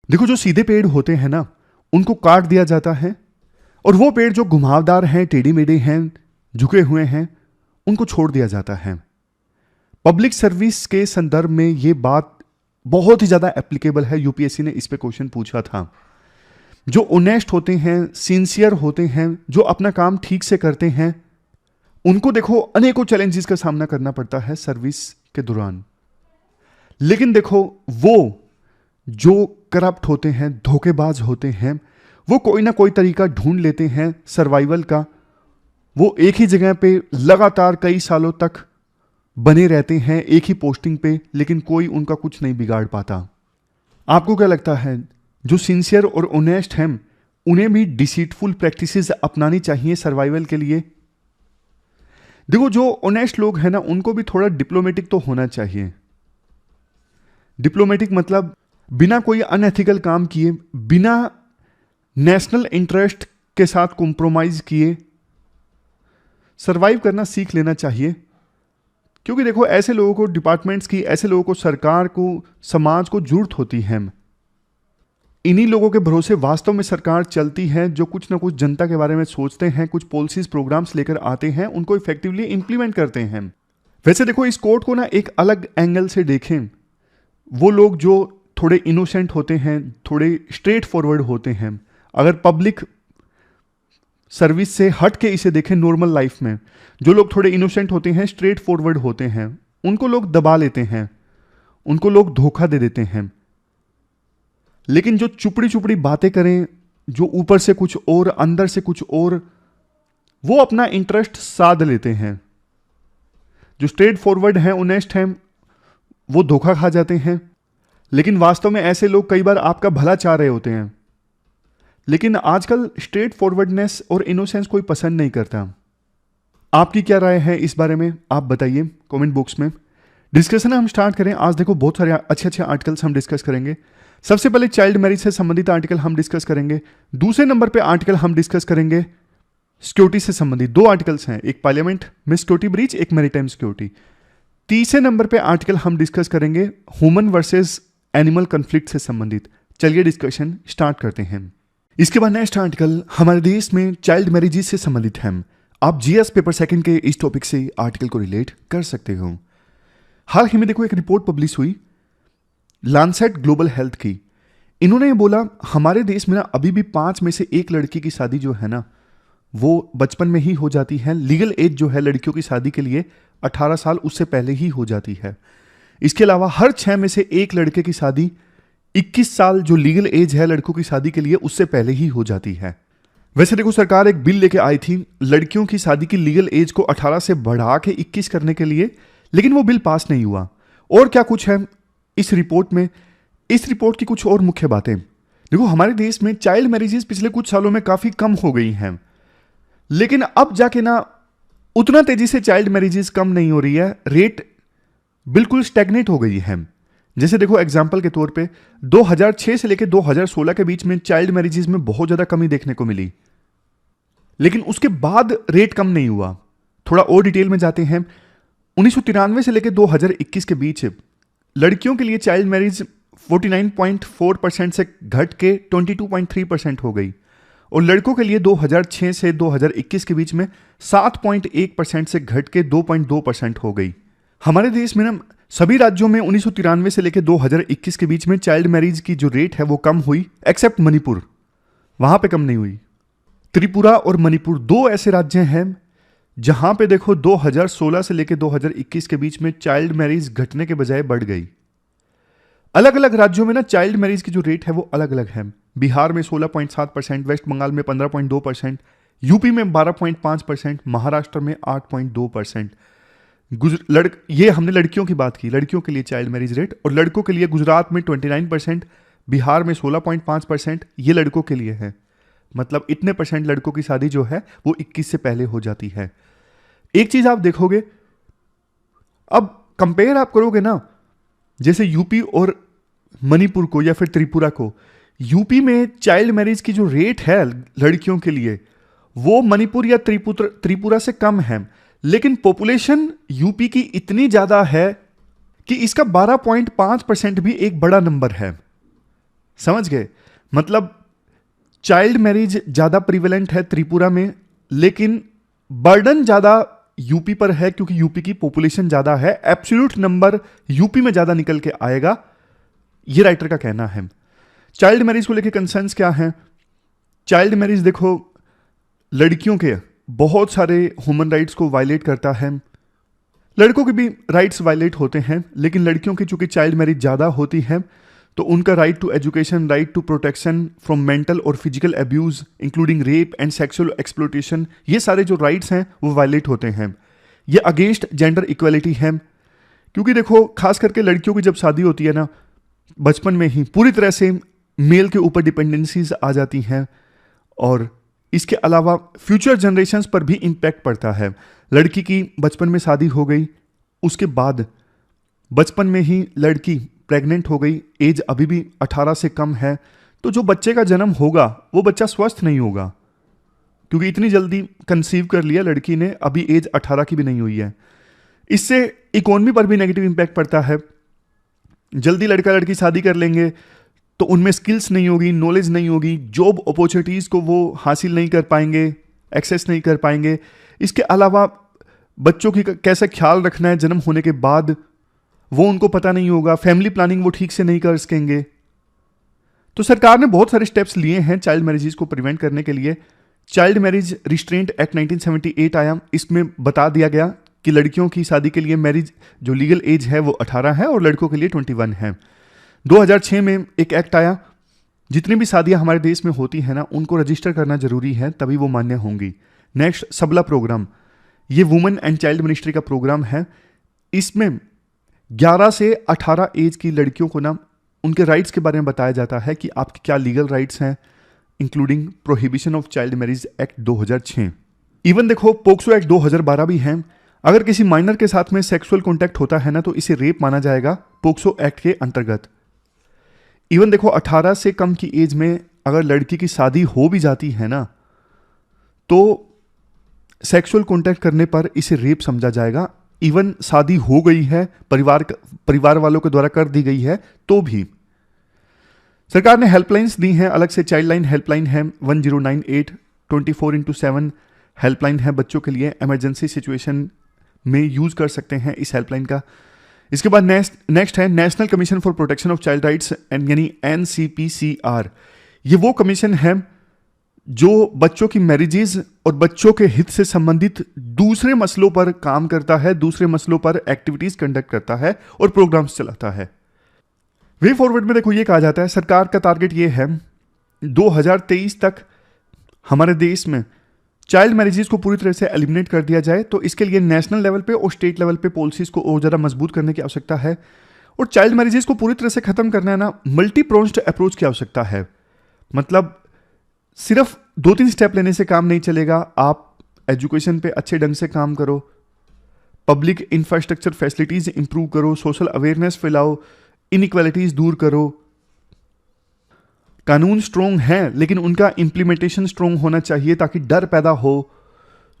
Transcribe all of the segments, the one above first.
देखो, जो सीधे पेड़ होते हैं ना, उनको काट दिया जाता है, और वो पेड़ जो घुमावदार हैं, टेढ़े मेढ़े हैं, झुके हुए हैं, उनको छोड़ दिया जाता है। पब्लिक सर्विस के संदर्भ में ये बात बहुत ही ज्यादा एप्लीकेबल है। यूपीएससी ने इस पे क्वेश्चन पूछा था। जो ऑनेस्ट होते हैं, सिंसियर होते हैं, जो अपना काम ठीक से करते हैं, उनको देखो अनेकों चैलेंजेस का सामना करना पड़ता है सर्विस के दौरान। लेकिन देखो, वो जो करप्ट होते हैं, धोखेबाज होते हैं, वो कोई ना कोई तरीका ढूंढ लेते हैं सर्वाइवल का। वो एक ही जगह पे लगातार कई सालों तक बने रहते हैं, एक ही पोस्टिंग पे, लेकिन कोई उनका कुछ नहीं बिगाड़ पाता। आपको क्या लगता है, जो सिंसियर और ऑनेस्ट हैं, उन्हें भी डिसीटफुल प्रैक्टिसेस अपनानी चाहिए सर्वाइवल के लिए? देखो, जो ऑनेस्ट लोग हैं ना, उनको भी थोड़ा डिप्लोमेटिक तो होना चाहिए। डिप्लोमेटिक मतलब बिना कोई अनएथिकल काम किए, बिना नेशनल इंटरेस्ट के साथ कॉम्प्रोमाइज किए सरवाइव करना सीख लेना चाहिए। क्योंकि देखो, ऐसे लोगों को डिपार्टमेंट्स की, ऐसे लोगों को सरकार को, समाज को जरूरत होती है। इन्हीं लोगों के भरोसे वास्तव में सरकार चलती है, जो कुछ ना कुछ जनता के बारे में सोचते हैं, कुछ पॉलिसीज प्रोग्राम्स लेकर आते हैं, उनको इफेक्टिवली इंप्लीमेंट करते हैं। वैसे देखो, इस कोर्ट को ना एक अलग एंगल से देखें। वो लोग जो थोड़े इनोसेंट होते हैं, थोड़े स्ट्रेट फॉरवर्ड होते हैं, अगर पब्लिक सर्विस से हट के इसे देखें, नॉर्मल लाइफ में जो लोग थोड़े इनोसेंट होते हैं, स्ट्रेट फॉरवर्ड होते हैं, उनको लोग दबा लेते हैं, उनको लोग धोखा दे देते हैं। लेकिन जो चुपड़ी चुपड़ी बातें करें, जो ऊपर से कुछ और अंदर से कुछ और, वो अपना इंटरेस्ट साध लेते हैं। जो स्ट्रेट फॉरवर्ड हैं, ऑनेस्ट हैं, वो धोखा खा जाते हैं। लेकिन वास्तव में ऐसे लोग कई बार आपका भला चाह रहे होते हैं। लेकिन आजकल स्ट्रेट फॉरवर्डनेस और इनोसेंस कोई पसंद नहीं करता। आपकी क्या राय है इस बारे में, आप बताइए कमेंट बॉक्स में। डिस्कशन हम स्टार्ट करें। आज देखो, बहुत सारे अच्छे अच्छे आर्टिकल्स हम डिस्कस करेंगे। सबसे पहले चाइल्ड मैरिज से संबंधित आर्टिकल हम डिस्कस करेंगे। दूसरे नंबर पे आर्टिकल हम डिस्कस करेंगे सिक्योरिटी से संबंधित। दो आर्टिकल्स हैं, एक पार्लियामेंट में सिक्योरिटी ब्रीच, एक मैरीटाइम सिक्योरिटी। तीसरे नंबर पे आर्टिकल हम डिस्कस करेंगे ह्यूमन वर्सेस एनिमल कन्फ्लिक्ट से संबंधित। चलिए डिस्कशन स्टार्ट करते हैं। इसके बाद नेक्स्ट आर्टिकल हमारे देश में चाइल्ड मैरिजेस से संबंधित है। आप जीएस पेपर सेकंड के इस टॉपिक से आर्टिकल को रिलेट कर सकते हो। हाल ही में देखो, एक रिपोर्ट पब्लिश हुई लांसेट ग्लोबल हेल्थ की। इन्होंने बोला, हमारे देश में ना अभी भी 5 में से 1 लड़की की शादी जो है ना, वो बचपन में ही हो जाती है। लीगल एज जो है लड़कियों की शादी के लिए 18 साल, उससे पहले ही हो जाती है। इसके अलावा हर 6 में से 1 लड़के की शादी 21 साल जो लीगल एज है लड़कों की शादी के लिए, उससे पहले ही हो जाती है। वैसे देखो, सरकार एक बिल लेके आई थी लड़कियों की शादी की लीगल एज को 18 से बढ़ा के 21 करने के लिए, लेकिन वो बिल पास नहीं हुआ। और क्या कुछ है इस रिपोर्ट में, इस रिपोर्ट की कुछ और मुख्य बातें देखो। हमारे देश में चाइल्ड मैरिजेस पिछले कुछ सालों में काफी कम हो गई हैं, लेकिन अब जाके ना उतना तेजी से चाइल्ड मैरिजेस कम नहीं हो रही है, रेट बिल्कुल स्टैग्नेट हो गई है। जैसे देखो, एग्जांपल के तौर पे 2006 से लेकर 2016 के बीच में चाइल्ड मैरिजेस में बहुत ज्यादा कमी देखने को मिली, लेकिन उसके बाद रेट कम नहीं हुआ। थोड़ा और डिटेल में जाते हैं। 1993 से लेकर 2021 के बीच लड़कियों के लिए चाइल्ड मैरिज 49.4% से घट के 22.3% हो गई, और लड़कों के लिए 2006 से 2021 के बीच में 7.1% से घट के 2.2% हो गई। हमारे देश में ना सभी राज्यों में 1993 से लेकर 2021 के बीच में चाइल्ड मैरिज की जो रेट है वो कम हुई, एक्सेप्ट मणिपुर, वहां पे कम नहीं हुई। त्रिपुरा और मणिपुर 2 ऐसे राज्य हैं जहां पे देखो 2016 से लेकर 2021 के बीच में चाइल्ड मैरिज घटने के बजाय बढ़ गई। अलग अलग राज्यों में ना चाइल्ड मैरिज की जो रेट है वो अलग अलग है। बिहार में 16.7%, वेस्ट बंगाल में 15.2%, यूपी में 12.5%, महाराष्ट्र में 8.2%। ये हमने लड़कियों की बात की, लड़कियों के लिए चाइल्ड मैरिज रेट, और लड़कों के लिए गुजरात में 29%, बिहार में 16.5%, ये लड़कों के लिए है। मतलब इतने % लड़कों की शादी जो है वो 21 से पहले हो जाती है। एक चीज आप देखोगे, अब कंपेयर आप करोगे ना, जैसे यूपी और मणिपुर को या फिर त्रिपुरा को। यूपी में चाइल्ड मैरिज की जो रेट है लड़कियों के लिए वो मणिपुर या त्रिपुरा से कम है, लेकिन पॉपुलेशन यूपी की इतनी ज्यादा है कि इसका 12.5% भी एक बड़ा नंबर है। समझ गए? मतलब चाइल्ड मैरिज ज़्यादा प्रिवेलेंट है त्रिपुरा में, लेकिन बर्डन ज़्यादा यूपी पर है क्योंकि यूपी की पॉपुलेशन ज़्यादा है। एब्सोल्यूट नंबर यूपी में ज़्यादा निकल के आएगा, ये राइटर का कहना है। चाइल्ड मैरिज को लेकर कंसर्न्स क्या हैं? चाइल्ड मैरिज देखो, लड़कियों के बहुत सारे ह्यूमन राइट्स को वायलेट करता है। लड़कों के भी राइट्स वायलेट होते हैं, लेकिन लड़कियों की चूंकि चाइल्ड मैरिज ज़्यादा होती है तो उनका right to education, right to protection from mental और physical abuse including rape and sexual exploitation, ये सारे जो राइट्स हैं वो वायलेट होते हैं। ये अगेंस्ट जेंडर इक्वलिटी है, क्योंकि देखो खास करके लड़कियों की जब शादी होती है ना, बचपन में ही पूरी तरह से मेल के ऊपर डिपेंडेंसीज आ जाती हैं, और इसके अलावा फ्यूचर जनरेशन्स पर भी इम्पैक्ट पड़ता है। लड़की की बचपन में शादी हो गई, उसके बाद बचपन में ही लड़की प्रेग्नेंट हो गई, एज अभी भी 18 से कम है, तो जो बच्चे का जन्म होगा वो बच्चा स्वस्थ नहीं होगा, क्योंकि इतनी जल्दी कंसीव कर लिया लड़की ने, अभी एज 18 की भी नहीं हुई है। इससे इकोनॉमी पर भी नेगेटिव इम्पैक्ट पड़ता है। जल्दी लड़का लड़की शादी कर लेंगे तो उनमें स्किल्स नहीं होगी, नॉलेज नहीं होगी, जॉब अपॉर्चुनिटीज़ को वो हासिल नहीं कर पाएंगे, एक्सेस नहीं कर पाएंगे। इसके अलावा बच्चों की कैसे ख्याल रखना है जन्म होने के बाद, वो उनको पता नहीं होगा, फैमिली प्लानिंग वो ठीक से नहीं कर सकेंगे। तो सरकार ने बहुत सारे स्टेप्स लिए हैं चाइल्ड मैरिजेस को प्रिवेंट करने के लिए। चाइल्ड मैरिज रिस्ट्रेंट एक्ट 1978 आया, इसमें बता दिया गया कि लड़कियों की शादी के लिए मैरिज जो लीगल एज है वो 18 है और लड़कों के लिए 21 है। 2006 में एक एक्ट आया, जितनी भी शादियां हमारे देश में होती हैं ना, उनको रजिस्टर करना जरूरी है, तभी वो मान्य होंगी। नेक्स्ट, सबला प्रोग्राम, ये वुमेन एंड चाइल्ड मिनिस्ट्री का प्रोग्राम है। इसमें 11 से 18 एज की लड़कियों को ना उनके राइट्स के बारे में बताया जाता है कि आपके क्या लीगल राइट्स हैं, including prohibition of child marriage act 2006। Even देखो पोक्सो एक्ट 2012 भी है। अगर किसी माइनर के साथ में सेक्सुअल कॉन्टैक्ट होता है ना, तो इसे रेप माना जाएगा पोक्सो एक्ट के अंतर्गत। इवन देखो 18 से कम की एज में अगर लड़की की शादी हो भी जाती है ना, तो सेक्सुअल कॉन्टैक्ट करने पर इसे रेप समझा जाएगा। इवन शादी हो गई है, परिवार वालों के द्वारा कर दी गई है, तो भी। सरकार ने हेल्पलाइंस दी हैं, अलग से चाइल्ड लाइन हेल्पलाइन है 1098, 24x7 हेल्पलाइन है बच्चों के लिए, इमरजेंसी सिचुएशन में यूज कर सकते हैं इस हेल्पलाइन का। इसके बाद नेक्स्ट है national commission for protection of child rights and यानी NCPCR। ये वो कमीशन है जो बच्चों की मैरिजेज और बच्चों के हित से संबंधित दूसरे मसलों पर काम करता है, दूसरे मसलों पर एक्टिविटीज कंडक्ट करता है और प्रोग्राम्स चलाता है। वे फॉरवर्ड में देखो ये कहा जाता है, सरकार का टारगेट ये है 2023 तक हमारे देश में चाइल्ड मैरिजेस को पूरी तरह से एलिमिनेट कर दिया जाए। तो इसके लिए नेशनल लेवल पे और स्टेट लेवल पे पॉलिसीज को और ज़्यादा मजबूत करने की आवश्यकता है। और चाइल्ड मैरिजेस को पूरी तरह से खत्म करना है ना, मल्टी प्रोन्स्ड अप्रोच की आवश्यकता है। मतलब सिर्फ 2-3 स्टेप लेने से काम नहीं चलेगा। आप एजुकेशन पे अच्छे ढंग से काम करो, पब्लिक इंफ्रास्ट्रक्चर फैसिलिटीज इंप्रूव करो, सोशल अवेयरनेस फैलाओ, इनइक्वालिटीज दूर करो। कानून स्ट्रोंग है, लेकिन उनका इंप्लीमेंटेशन स्ट्रोंग होना चाहिए, ताकि डर पैदा हो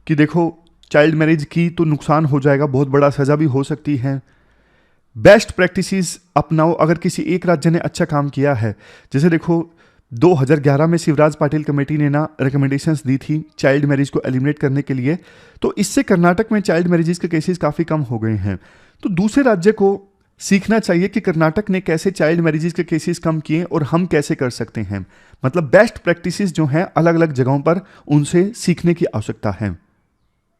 कि देखो चाइल्ड मैरिज की तो नुकसान हो जाएगा, बहुत बड़ा सजा भी हो सकती है। बेस्ट प्रैक्टिसेस अपनाओ। अगर किसी एक राज्य ने अच्छा काम किया है, जैसे देखो 2011 में शिवराज पाटिल कमेटी ने ना रिकमेंडेशंस दी थी चाइल्ड मैरिज को एलिमिनेट करने के लिए, तो इससे कर्नाटक में चाइल्ड मैरिजेस के केसेस काफ़ी कम हो गए हैं। तो दूसरे राज्य को सीखना चाहिए कि कर्नाटक ने कैसे चाइल्ड मैरिजेस के केसेस कम किए और हम कैसे कर सकते हैं। मतलब बेस्ट प्रैक्टिसेस जो हैं अलग अलग जगहों पर, उनसे सीखने की आवश्यकता है।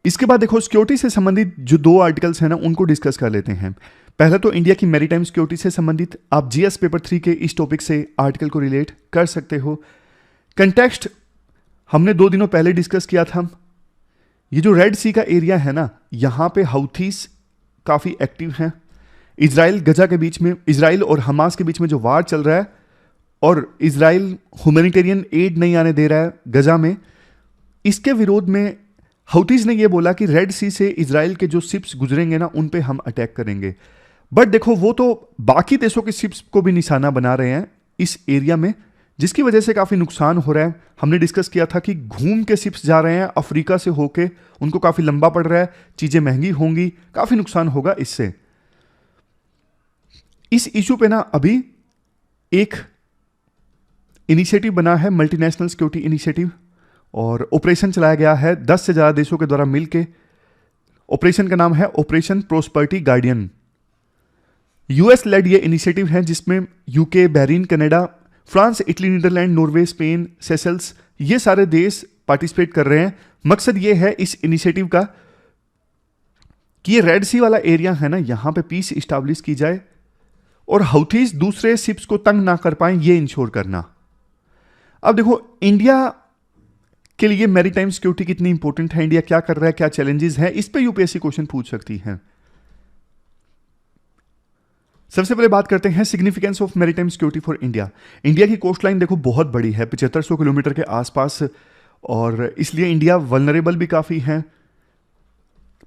इसके बाद देखो सिक्योरिटी से संबंधित जो 2 आर्टिकल्स हैं ना, उनको डिस्कस कर लेते हैं। पहला तो इंडिया की मैरीटाइम सिक्योरिटी से संबंधित, आप GS पेपर 3 के इस टॉपिक से आर्टिकल को रिलेट कर सकते हो। कंटेक्स्ट हमने 2 दिनों पहले डिस्कस किया था। ये जो रेड सी का एरिया है ना, यहाँ पे हाउथीज काफ़ी एक्टिव हैं। इजराइल गजा के बीच में, इजराइल और हमास के बीच में जो वार चल रहा है, और इजराइल ह्यूमैनिटेरियन एड नहीं आने दे रहा है गजा में, इसके विरोध में हाउथीज ने यह बोला कि रेड सी से इजराइल के जो शिप्स गुजरेंगे ना, उन पे हम अटैक करेंगे। बट देखो वो तो बाकी देशों के शिप्स को भी निशाना बना रहे हैं इस एरिया में, जिसकी वजह से काफ़ी नुकसान हो रहा है। हमने डिस्कस किया था कि घूम के शिप्स जा रहे हैं अफ्रीका से होके, उनको काफ़ी लंबा पड़ रहा है, चीज़ें महंगी होंगी, काफ़ी नुकसान होगा इससे। इस इशू पे ना अभी एक इनिशिएटिव बना है मल्टीनेशनल सिक्योरिटी इनिशिएटिव, और ऑपरेशन चलाया गया है 10 से ज़्यादा देशों के द्वारा मिलकर। ऑपरेशन का नाम है operation prosperity guardian. US led ये इनिशिएटिव है जिसमें UK, Bahrain, Canada, France, Italy, Netherland, Norway, Spain, Seychelles, ये सारे देश पार्टिसिपेट कर रहे हैं। मकसद ये है इस इनिशिएटिव का कि ये रेड सी वाला एरिया है ना, यहां पे पीस इस्टेब्लिश की जाए और हouthis दूसरे शिप्स को तंग ना कर पाए, ये इंश्योर करना। अब देखो इंडिया के लिए मैरीटाइम सिक्योरिटी कितनी इंपॉर्टेंट है, इंडिया क्या कर रहा है, क्या चैलेंजेस है, इस पे यूपीएससी क्वेश्चन पूछ सकती है। सबसे पहले बात करते हैं significance of maritime security for India. India की कोस्ट लाइन देखो बहुत बड़ी है, 7500 किलोमीटर के आसपास, और इसलिए इंडिया वल्नरेबल भी काफ़ी है।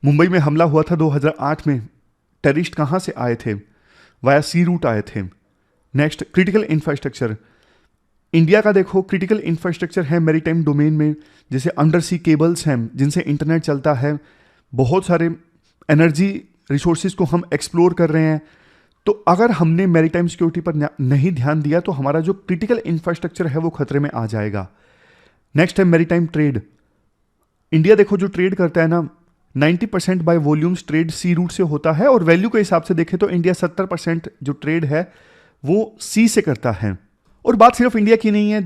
मुंबई में हमला हुआ था 2008 में, टेररिस्ट कहाँ से आए थे, वाया सी रूट आए थे। Next, critical infrastructure. इंडिया का देखो क्रिटिकल इंफ्रास्ट्रक्चर है मैरीटाइम डोमेन में, जैसे अंडर सी केबल्स हैं जिनसे इंटरनेट चलता है, बहुत सारे एनर्जी रिसोर्सेज को हम एक्सप्लोर कर रहे हैं। तो अगर हमने मैरीटाइम सिक्योरिटी पर नहीं ध्यान दिया तो हमारा जो क्रिटिकल इंफ्रास्ट्रक्चर है वो खतरे में आ जाएगा। नेक्स्ट है मैरीटाइम ट्रेड। इंडिया देखो जो ट्रेड करता है ना, 90% बाय वॉल्यूम्स ट्रेड सी रूट से होता है, और वैल्यू के हिसाब से देखें तो इंडिया 70% जो ट्रेड है वो सी से करता है। और बात सिर्फ इंडिया की नहीं है,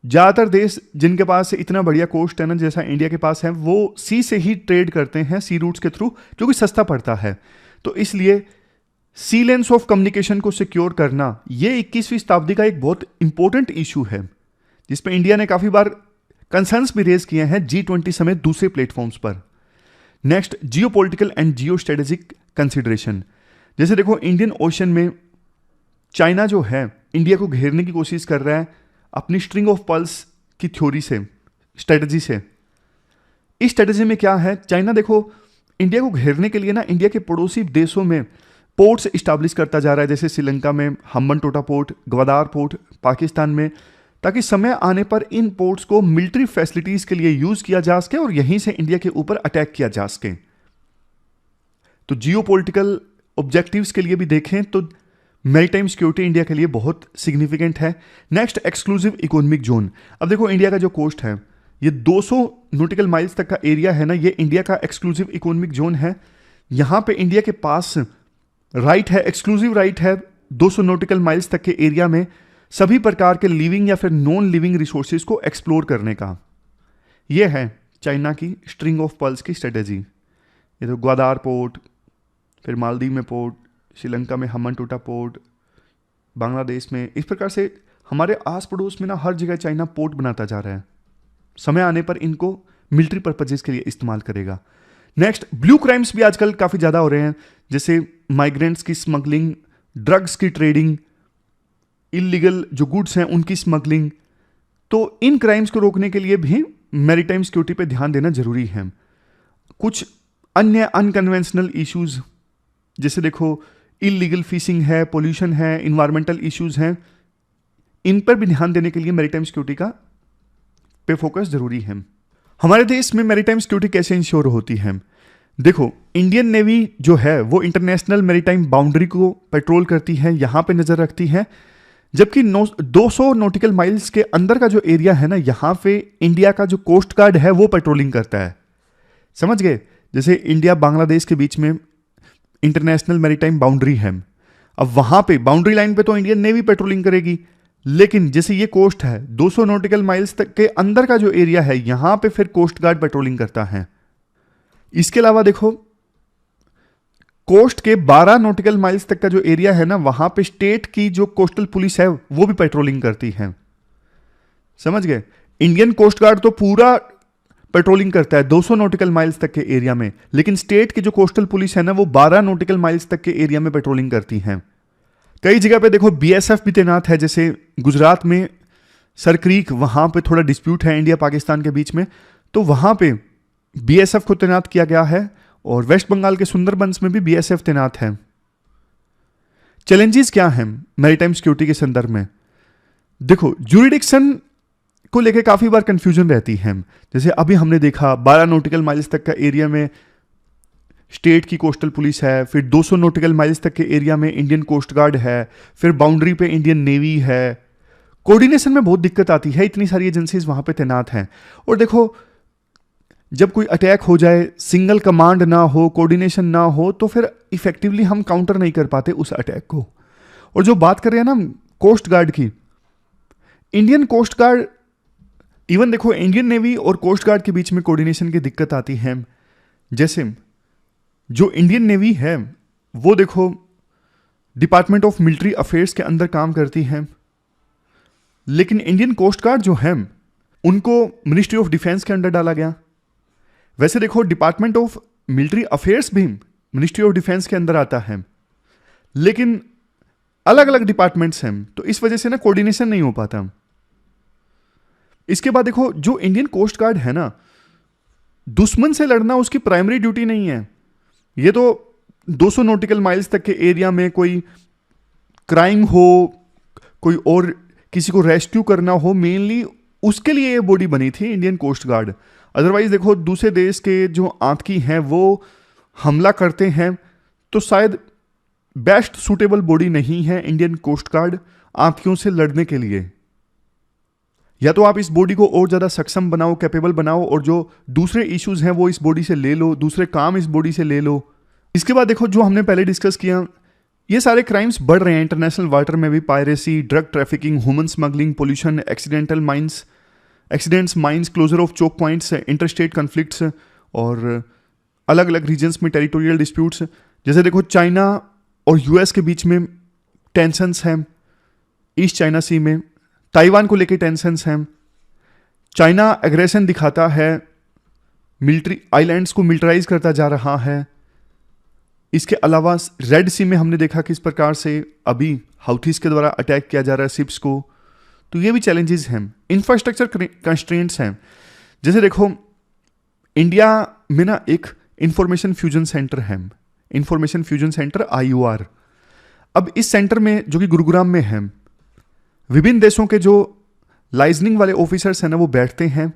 ज़्यादातर देश जिनके पास इतना बढ़िया कोस्ट है ना जैसा इंडिया के पास है, वो सी से ही ट्रेड करते हैं, सी रूट्स के थ्रू, जो कि सस्ता पड़ता है। तो इसलिए सी लेंस ऑफ कम्युनिकेशन को सिक्योर करना ये 21वीं शताब्दी का एक बहुत इंपॉर्टेंट इशू है, जिसपे इंडिया ने काफी बार कंसर्न्स भी रेज किए हैं G20 समेत दूसरे प्लेटफॉर्म्स पर। Next, Jio political and geo strategic consideration. जैसे देखो इंडियन ओशन में चाइना जो है इंडिया को घेरने की कोशिश कर रहा है अपनी स्ट्रिंग ऑफ पर्ल्स की थ्योरी से, स्ट्रेटजी से। इस स्ट्रेटजी में क्या है, चाइना देखो इंडिया को घेरने के लिए ना इंडिया के पड़ोसी देशों में पोर्ट्स इस्टेब्लिश करता जा रहा है, जैसे श्रीलंका में हम्बनटोटा पोर्ट, ग्वादार पोर्ट, पाकिस्तान में, ताकि समय आने पर इन पोर्ट्स को मिलिट्री फैसिलिटीज के लिए यूज किया जा सके और यहीं से इंडिया के ऊपर अटैक किया जा सके। तो जियो पॉलिटिकल ऑब्जेक्टिव्स के लिए भी देखें तो मैरीटाइम सिक्योरिटी इंडिया के लिए बहुत सिग्निफिकेंट है। Next, exclusive economic zone. अब देखो इंडिया का जो कोस्ट है ये 200 नॉटिकल माइल्स तक का एरिया है ना, ये इंडिया का एक्सक्लूसिव इकोनॉमिक जोन है। यहां पे इंडिया के पास राइट है, एक्सक्लूसिव राइट है 200 नॉटिकल माइल्स तक के एरिया में सभी प्रकार के लिविंग या फिर नॉन लिविंग रिसोर्सेज को एक्सप्लोर करने का। यह है चाइना की स्ट्रिंग ऑफ पर्ल्स की स्ट्रेटेजी। ये तो ग्वादार पोर्ट, फिर मालदीव में पोर्ट, श्रीलंका में हम्बनटोटा पोर्ट, बांग्लादेश में, इस प्रकार से हमारे आस पड़ोस में ना हर जगह चाइना पोर्ट बनाता जा रहा है। समय आने पर इनको मिलिट्री पर्पजेस के लिए इस्तेमाल करेगा। नेक्स्ट, ब्लू क्राइम्स भी आजकल काफी ज्यादा हो रहे हैं, जैसे माइग्रेंट्स की स्मगलिंग, ड्रग्स की ट्रेडिंग, इलीगल जो गुड्स हैं उनकी स्मगलिंग। तो इन क्राइम्स को रोकने के लिए भी मैरीटाइम सिक्योरिटी पे ध्यान देना जरूरी है। कुछ अन्य अनकन्वेंशनल इश्यूज, जैसे देखो इलीगल फिशिंग है, पोल्यूशन है, इन्वायरमेंटल इश्यूज हैं, इन पर भी ध्यान देने के लिए मैरीटाइम सिक्योरिटी का पे फोकस जरूरी है। हमारे देश में मैरीटाइम सिक्योरिटी कैसे इंश्योर होती है? देखो इंडियन नेवी जो है वो इंटरनेशनल मैरीटाइम बाउंड्री को पेट्रोल करती है, यहां पे नजर रखती है, जबकि 200 नॉटिकल माइल्स के अंदर का जो एरिया है ना, यहां पे इंडिया का जो कोस्ट गार्ड है वो पेट्रोलिंग करता है। समझ गए? जैसे इंडिया बांग्लादेश के बीच में इंटरनेशनल मैरीटाइम बाउंड्री है, अब वहां पे बाउंड्री लाइन पे तो इंडियन नेवी पेट्रोलिंग करेगी, लेकिन जैसे ये कोस्ट है 200 नॉटिकल माइल्स तक के अंदर का जो एरिया है यहां पे फिर कोस्ट गार्ड पेट्रोलिंग करता है। इसके अलावा देखो कोस्ट के 12 नॉटिकल माइल्स तक का जो एरिया है ना, वहां पे स्टेट की जो कोस्टल पुलिस है वो भी पेट्रोलिंग करती है। समझ गए? इंडियन कोस्ट गार्ड तो पूरा पेट्रोलिंग करता है 200 नॉटिकल माइल्स तक के एरिया में, लेकिन स्टेट की जो कोस्टल पुलिस है ना वो 12 नॉटिकल माइल्स तक के एरिया में पेट्रोलिंग करती है। कई जगह पे देखो बीएसएफ भी तैनात है, जैसे गुजरात में सरक्रीक, वहां पे थोड़ा डिस्प्यूट है इंडिया पाकिस्तान के बीच में, तो वहां पे बीएसएफ को तैनात किया गया है, और वेस्ट बंगाल के सुंदरबंस में भी बीएसएफ तैनात है। चैलेंजेस क्या हैं मैरीटाइम सिक्योरिटी के संदर्भ में? देखो ज्यूरिडिक्शन को लेकर काफी बार कंफ्यूजन रहती है। जैसे अभी हमने देखा 12 नॉटिकल माइल्स तक का एरिया में स्टेट की कोस्टल पुलिस है, फिर 200 नॉटिकल माइल्स तक के एरिया में इंडियन कोस्ट गार्ड है, फिर बाउंड्री पे इंडियन नेवी है, कोऑर्डिनेशन में बहुत दिक्कत आती है, इतनी सारी एजेंसीज वहां पे तैनात हैं। और देखो, जब कोई अटैक हो जाए, सिंगल कमांड ना हो, कोऑर्डिनेशन ना हो, तो फिर इफेक्टिवली हम काउंटर नहीं कर पाते उस अटैक को। और जो बात कर रहे हैं ना कोस्ट गार्ड की, इंडियन कोस्ट गार्ड, इवन देखो इंडियन नेवी और कोस्ट गार्ड के बीच में कोऑर्डिनेशन की दिक्कत आती है। जैसे जो इंडियन नेवी है वो देखो डिपार्टमेंट ऑफ मिलिट्री अफेयर्स के अंदर काम करती है, लेकिन इंडियन कोस्ट गार्ड जो है उनको मिनिस्ट्री ऑफ डिफेंस के अंडर डाला गया। वैसे देखो डिपार्टमेंट ऑफ मिलिट्री अफेयर्स भी मिनिस्ट्री ऑफ डिफेंस के अंदर आता है, लेकिन अलग अलग डिपार्टमेंट्स हैं, तो इस वजह से ना कोऑर्डिनेशन नहीं हो पाता। इसके बाद देखो जो इंडियन कोस्ट गार्ड है ना, दुश्मन से लड़ना उसकी प्राइमरी ड्यूटी नहीं है। ये तो 200 नॉटिकल माइल्स तक के एरिया में कोई क्राइम हो, कोई और किसी को रेस्क्यू करना हो, मेनली उसके लिए ये बॉडी बनी थी इंडियन कोस्ट गार्ड। अदरवाइज देखो दूसरे देश के जो आतंकी हैं वो हमला करते हैं, तो शायद बेस्ट सूटेबल बॉडी नहीं है इंडियन कोस्ट गार्ड आतंकियों से लड़ने के लिए। या तो आप इस बॉडी को और ज़्यादा सक्षम बनाओ, कैपेबल बनाओ, और जो दूसरे इश्यूज हैं वो इस बॉडी से ले लो, दूसरे काम इस बॉडी से ले लो। इसके बाद देखो जो हमने पहले डिस्कस किया, ये सारे क्राइम्स बढ़ रहे हैं इंटरनेशनल वाटर में भी, piracy, drug trafficking, human smuggling, pollution, accidental mines, accidents, mines, closure of choke points, interstate conflicts और अलग अलग रीजन्स में टेरिटोरियल डिस्प्यूट्स। जैसे देखो चाइना और यूएस के बीच में टेंशंस हैं, ईस्ट चाइना सी में ताइवान को लेकर टेंशंस हैं, चाइना एग्रेशन दिखाता है, मिलिट्री आइलैंड्स को मिलिटराइज करता जा रहा है। इसके अलावा रेड सी में हमने देखा किस प्रकार से अभी हाउथीज के द्वारा अटैक किया जा रहा है शिप्स को, तो ये भी चैलेंजेस हैं। इंफ्रास्ट्रक्चर कंस्ट्रेंट्स हैं, जैसे देखो इंडिया में ना एक इंफॉर्मेशन फ्यूजन सेंटर है, इंफॉर्मेशन फ्यूजन सेंटर IUR। अब इस सेंटर में जो कि गुरुग्राम में है, विभिन्न देशों के जो लाइजनिंग वाले ऑफिसर्स हैं ना वो बैठते हैं,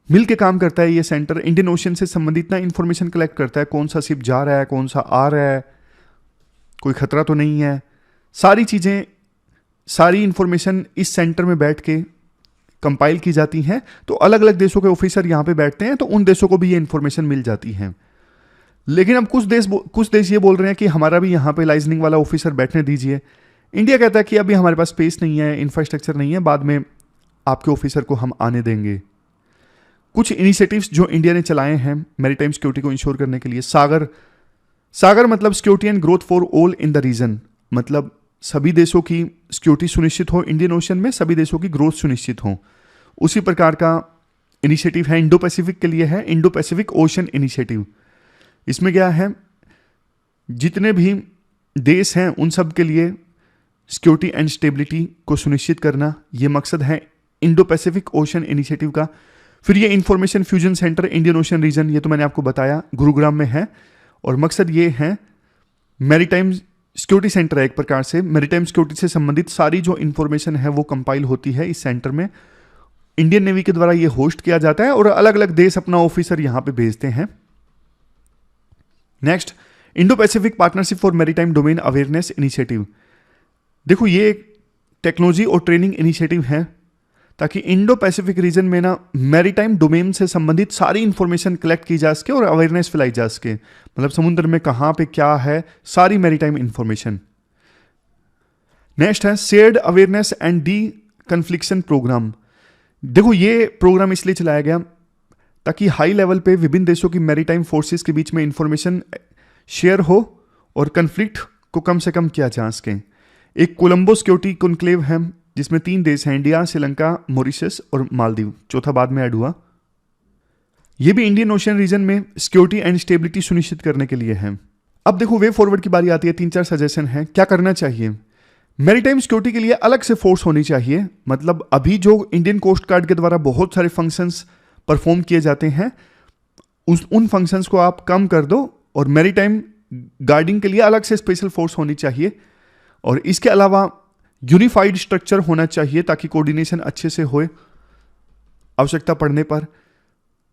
मिल के काम करता है ये सेंटर। इंडियन ओशन से संबंधित ना इंफॉर्मेशन कलेक्ट करता है, कौन सा शिप जा रहा है, कौन सा आ रहा है, कोई खतरा तो नहीं है, सारी चीज़ें, सारी इंफॉर्मेशन इस सेंटर में बैठ के कंपाइल की जाती हैं। तो अलग अलग देशों के ऑफिसर यहाँ पे बैठते हैं, तो उन देशों को भी ये इंफॉर्मेशन मिल जाती है। लेकिन अब कुछ देश ये बोल रहे हैं कि हमारा भी यहाँ पे लाइजनिंग वाला ऑफिसर बैठने दीजिए। इंडिया कहता है कि अभी हमारे पास स्पेस नहीं है, इंफ्रास्ट्रक्चर नहीं है, बाद में आपके ऑफिसर को हम आने देंगे। कुछ इनिशिएटिव्स जो इंडिया ने चलाए हैं मैरीटाइम सिक्योरिटी को इंश्योर करने के लिए, सागर मतलब security and growth for all in the region, मतलब सभी देशों की सिक्योरिटी सुनिश्चित हो इंडियन ओशन में, सभी देशों की ग्रोथ सुनिश्चित हो। उसी प्रकार का इनिशिएटिव है इंडो पैसिफिक के लिए, है इंडो पैसिफिक ओशन इनिशिएटिव। इसमें क्या है, जितने भी देश हैं उन सब के लिए सिक्योरिटी एंड स्टेबिलिटी को सुनिश्चित करना, ये मकसद है इंडो पैसिफिक ओशन इनिशिएटिव का। फिर ये information fusion centre Indian Ocean region, ये तो मैंने आपको बताया गुरुग्राम में है, और मकसद ये है मैरीटाइम सिक्योरिटी सेंटर है एक प्रकार से, मैरीटाइम सिक्योरिटी से संबंधित सारी जो इंफॉर्मेशन है वो कंपाइल होती है इस सेंटर में। इंडियन नेवी के द्वारा ये होस्ट किया जाता है और अलग अलग देश अपना ऑफिसर यहाँ पे भेजते हैं। Next, Indo Pacific partnership for maritime domain awareness initiative. देखो ये एक टेक्नोलॉजी और ट्रेनिंग इनिशिएटिव है ताकि इंडो पैसिफिक रीजन में ना मैरीटाइम डोमेन से संबंधित सारी इंफॉर्मेशन कलेक्ट की जा सके और अवेयरनेस फैलाई जा सके, मतलब समुद्र में कहाँ पे क्या है, सारी मैरीटाइम इंफॉर्मेशन। नेक्स्ट है shared awareness and deconfliction programme. देखो ये प्रोग्राम इसलिए चलाया गया ताकि हाई लेवल पे विभिन्न देशों की मैरीटाइम फोर्सेस के बीच में इंफॉर्मेशन शेयर हो और कन्फ्लिक्ट को कम से कम किया जा सके। एक कोलंबो सिक्योरिटी कॉन्क्लेव है जिसमें 3 देश हैं, इंडिया, श्रीलंका, मॉरिशस और मालदीव, चौथा बाद में ऐड हुआ। यह भी इंडियन ओशन रीजन में सिक्योरिटी एंड स्टेबिलिटी सुनिश्चित करने के लिए है। अब देखो वे फॉरवर्ड की बारी आती है, 3-4 सजेशन है क्या करना चाहिए। मैरीटाइम सिक्योरिटी के लिए अलग से फोर्स होनी चाहिए, मतलब अभी जो इंडियन कोस्ट गार्ड के द्वारा बहुत सारे फंक्शंस परफॉर्म किए जाते हैं उन फंक्शंस को आप कम कर दो और मैरीटाइम गार्डिंग के लिए अलग से स्पेशल फोर्स होनी चाहिए। और इसके अलावा यूनिफाइड स्ट्रक्चर होना चाहिए ताकि कोऑर्डिनेशन अच्छे से होए आवश्यकता पड़ने पर।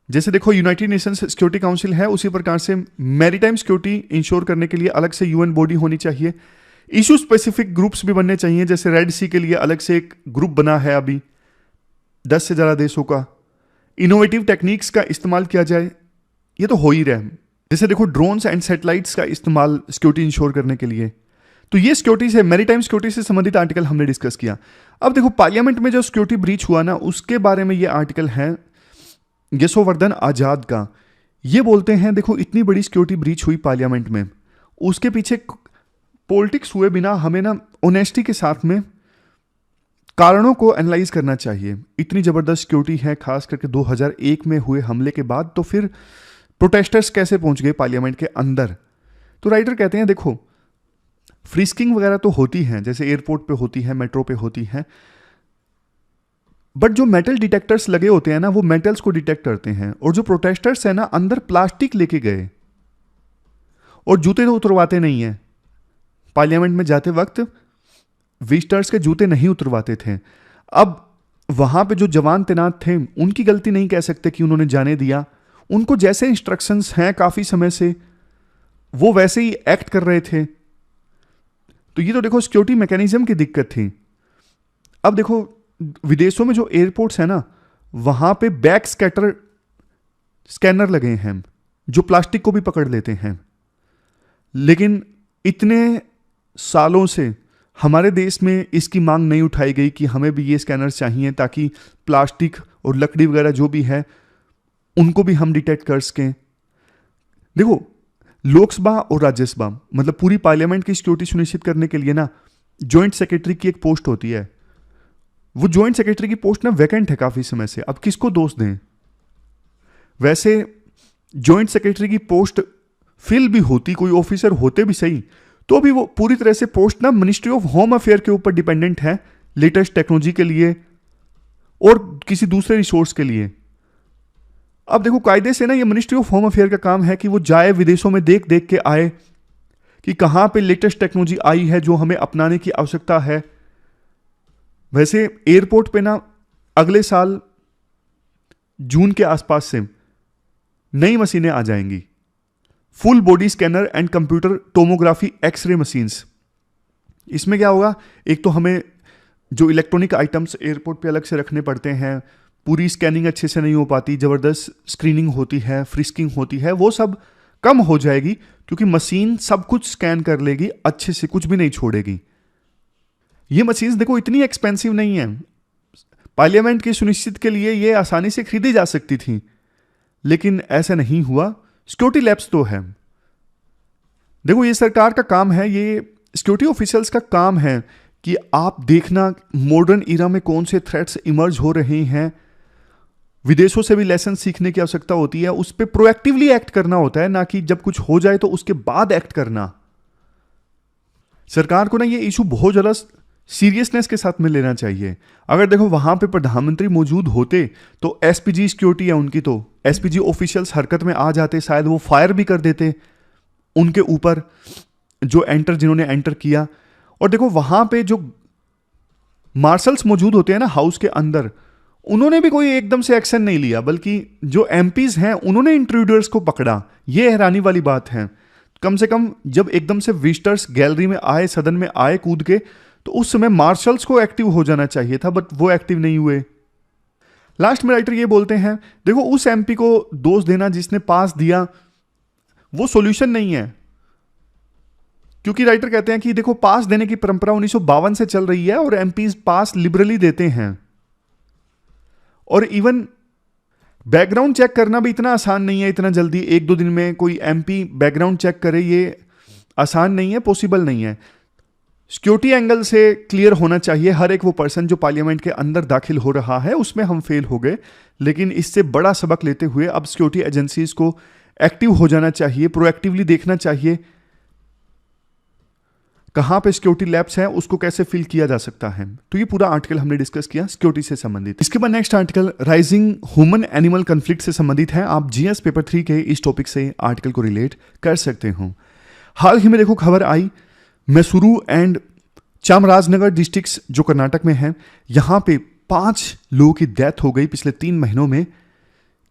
जैसे देखो यूनाइटेड नेशंस सिक्योरिटी काउंसिल है, उसी प्रकार से मैरीटाइम सिक्योरिटी इंश्योर करने के लिए अलग से UN बॉडी होनी चाहिए। इशू स्पेसिफिक ग्रुप्स भी बनने चाहिए, जैसे रेड सी के लिए अलग से एक ग्रुप बना है अभी 10 से ज़्यादा देशों का। इनोवेटिव टेक्निक्स का इस्तेमाल किया जाए, ये तो हो ही रहा है। जैसे देखो ड्रोन्स एंड सैटेलाइट्स का इस्तेमाल सिक्योरिटी इंश्योर करने के लिए, तो ये सिक्योरिटी से, मैरीटाइम सिक्योरिटी से संबंधित आर्टिकल हमने डिस्कस किया। अब देखो पार्लियामेंट में जो सिक्योरिटी ब्रीच हुआ ना, उसके बारे में ये आर्टिकल है यशोवर्धन आजाद का। ये बोलते हैं देखो इतनी बड़ी सिक्योरिटी ब्रीच हुई पार्लियामेंट में, उसके पीछे पॉलिटिक्स हुए बिना हमें ना ऑनेस्टी के साथ में कारणों को एनालाइज करना चाहिए। इतनी जबरदस्त सिक्योरिटी है, खास करके 2001 में हुए हमले के बाद, तो फिर प्रोटेस्टर्स कैसे पहुंच गए पार्लियामेंट के अंदर। तो राइटर कहते हैं देखो फ्रिस्किंग वगैरह तो होती हैं, जैसे एयरपोर्ट पे होती है, मेट्रो पे होती है, बट जो मेटल डिटेक्टर्स लगे होते हैं ना, वो मेटल्स को डिटेक्ट करते हैं। और जो प्रोटेस्टर्स हैं ना, अंदर प्लास्टिक लेके गए और जूते तो उतरवाते नहीं हैं। पार्लियामेंट में जाते वक्त विजिटर्स के जूते नहीं उतरवाते थे। अब वहां पे जो जवान तैनात थे, उनकी गलती नहीं कह सकते कि उन्होंने जाने दिया। उनको जैसे इंस्ट्रक्शंस हैं काफी समय से, वो वैसे ही एक्ट कर रहे थे। तो ये तो देखो सिक्योरिटी मैकेनिज्म की दिक्कत थी। अब देखो विदेशों में जो एयरपोर्ट्स है ना, वहां पे बैक स्कैनर लगे हैं जो प्लास्टिक को भी पकड़ लेते हैं। लेकिन इतने सालों से हमारे देश में इसकी मांग नहीं उठाई गई कि हमें भी ये स्कैनर्स चाहिए, ताकि प्लास्टिक और लकड़ी वगैरह जो भी है उनको भी हम डिटेक्ट कर सकें। देखो लोकसभा और राज्यसभा, मतलब पूरी पार्लियामेंट की सिक्योरिटी सुनिश्चित करने के लिए ना जॉइंट सेक्रेटरी की एक पोस्ट होती है। वो जॉइंट सेक्रेटरी की पोस्ट ना वैकेंट है काफी समय से। अब किसको दोष दें? वैसे जॉइंट सेक्रेटरी की पोस्ट फिल भी होती, कोई ऑफिसर होते भी सही, तो भी वो पूरी तरह से पोस्ट ना मिनिस्ट्री ऑफ होम अफेयर के ऊपर डिपेंडेंट है, लेटेस्ट टेक्नोलॉजी के लिए और किसी दूसरे रिसोर्स के लिए। अब देखो कायदे से ना ये मिनिस्ट्री ऑफ होम अफेयर का काम है कि वो जाए विदेशों में, देख देख के आए कि कहां पे लेटेस्ट टेक्नोलॉजी आई है जो हमें अपनाने की आवश्यकता है। वैसे एयरपोर्ट पे ना अगले साल जून के आसपास से नई मशीनें आ जाएंगी, full body scanner and computer tomography X ray machines. इसमें क्या होगा, एक तो हमें जो इलेक्ट्रॉनिक आइटम्स एयरपोर्ट पे अलग से रखने पड़ते हैं, पूरी स्कैनिंग अच्छे से नहीं हो पाती, जबरदस्त स्क्रीनिंग होती है, फ्रिस्किंग होती है, वो सब कम हो जाएगी क्योंकि मशीन सब कुछ स्कैन कर लेगी, अच्छे से कुछ भी नहीं छोड़ेगी। ये मशीन्स देखो इतनी एक्सपेंसिव नहीं है, पार्लियामेंट की सुनिश्चित के लिए ये आसानी से खरीदी जा सकती थी, लेकिन ऐसा नहीं हुआ। सिक्योरिटी लैब्स तो है। देखो ये सरकार का काम है, ये सिक्योरिटी ऑफिशियल्स का काम है कि आप देखना मॉडर्न ईरा में कौन से थ्रेट्स इमर्ज हो रहे हैं। विदेशों से भी लेसन सीखने की आवश्यकता होती है, उस पर प्रोएक्टिवली एक्ट करना होता है, ना कि जब कुछ हो जाए तो उसके बाद एक्ट करना। सरकार को ना ये इशू बहुत ज्यादा सीरियसनेस के साथ में लेना चाहिए। अगर देखो वहां पे प्रधानमंत्री मौजूद होते तो एसपीजी सिक्योरिटी है उनकी, तो एसपीजी ऑफिशियल्स हरकत में आ जाते, शायद वो फायर भी कर देते उनके ऊपर जिन्होंने एंटर किया। और देखो वहां पे जो मार्शल्स मौजूद होते हैं ना हाउस के अंदर, उन्होंने भी कोई एकदम से एक्शन नहीं लिया, बल्कि जो एमपीज हैं उन्होंने इंट्रूडर्स को पकड़ा। ये हैरानी वाली बात है। कम से कम जब एकदम से विजिटर्स गैलरी में आए, सदन में आए कूद के, तो उस समय मार्शल्स को एक्टिव हो जाना चाहिए था, बट वो एक्टिव नहीं हुए। लास्ट में राइटर ये बोलते हैं देखो उस एमपी को दोष देना जिसने पास दिया वो सॉल्यूशन नहीं है, क्योंकि राइटर कहते हैं कि देखो पास देने की परंपरा 1952 से चल रही है और एमपीज पास लिबरली देते हैं। और इवन बैकग्राउंड चेक करना भी इतना आसान नहीं है, इतना जल्दी 1-2 दिन में कोई एमपी बैकग्राउंड चेक करे, ये आसान नहीं है, पॉसिबल नहीं है। सिक्योरिटी एंगल से क्लियर होना चाहिए हर एक वो पर्सन जो पार्लियामेंट के अंदर दाखिल हो रहा है, उसमें हम फेल हो गए। लेकिन इससे बड़ा सबक लेते हुए अब सिक्योरिटी एजेंसीज को एक्टिव हो जाना चाहिए, प्रोएक्टिवली देखना चाहिए कहां पे सिक्योरिटी लैब्स हैं, उसको कैसे फिल किया जा सकता है। तो ये पूरा आर्टिकल हमने डिस्कस किया सिक्योरिटी से संबंधित। इसके बाद next article rising human animal conflict से संबंधित है। आप जीएस पेपर 3 के इस टॉपिक से आर्टिकल को रिलेट कर सकते हो। हाल ही में देखो खबर आई, मैसूरू एंड चामराजनगर डिस्ट्रिक्ट्स जो कर्नाटक में है, यहां पे 5 लोगों की डेथ हो गई पिछले 3 महीनों में,